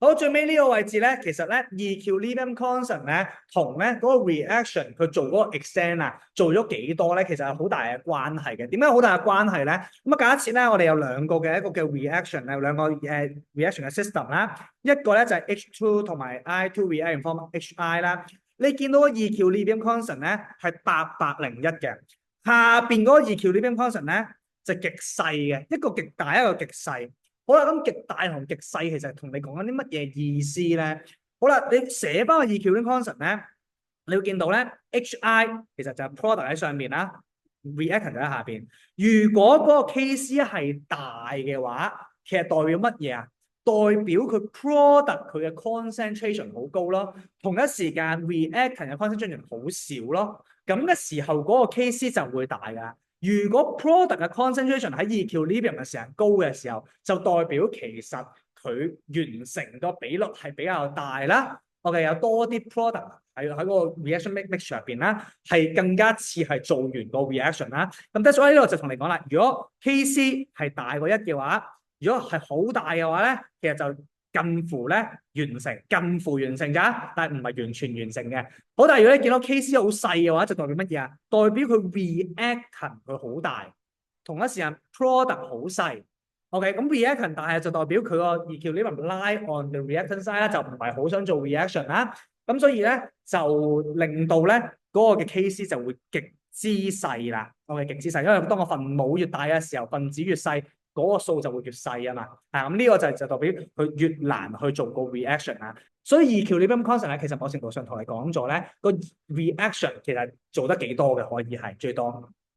好，最尾呢個位置咧，其實咧 equilibrium constant 咧同咧嗰個 reaction 佢做嗰個 extent 啊，做咗幾多咧，其實係好大嘅關係嘅。點解好大嘅關係咧？咁啊，假設咧我哋有兩個嘅一個叫 reaction 咧，兩個reaction 嘅 system 啦，一個咧就係 H2 同埋 I2 react form HI 啦。你見到個 equilibrium constant 咧係801嘅，下邊嗰個 equilibrium constant 咧就極細嘅，一個極大一個極細。好啦，咁極大同極細其實同你講緊啲乜嘢意思咧？好啦，你寫翻個 equilibrium constant 咧，你會見到咧 HI 其實就係 product 喺上面啦，reactant 就喺下邊。如果嗰個 Kc 係大嘅話，其實代表乜嘢啊？代表佢 product 佢嘅 concentration 好高咯，同一時間 reactant 嘅 concentration 好少咯。咁嘅時候嗰個 Kc 就會大㗎。如果 product 嘅 concentration 喺 equilibrium 嘅時候高嘅時候，就代表其實佢完成個比率係比較大啦。我哋有多啲 product 喺個 reaction mixture 入邊啦，係更加似係做完個 reaction 啦。咁所以呢度就同你講啦，如果 Kc 係大過1嘅話，如果係好大嘅話咧，其實就近乎咧完成，近乎完成咋，但係唔係完全完成嘅。好，但係如果你見到 Kc 好細嘅話，就代表乜嘢啊？代表佢 reactant 佢好大，同一時間 product 好細。OK，咁 reactant 大就代表佢個 equilibrium lie on the reactant side 啦，就唔係好想做 reaction 啦。咁所以咧就令到咧嗰個嘅 Kc 就會極之細啦。OK，極之細，因為當個分母越大嘅時候，分子越細。嗰個數就會越細啊嘛，咁呢個就代表佢越難去做個 reaction 啊。所以 equilibrium constant 咧，其實某程度上同你講咗咧個 reaction 其實做得幾多嘅，可以係最多。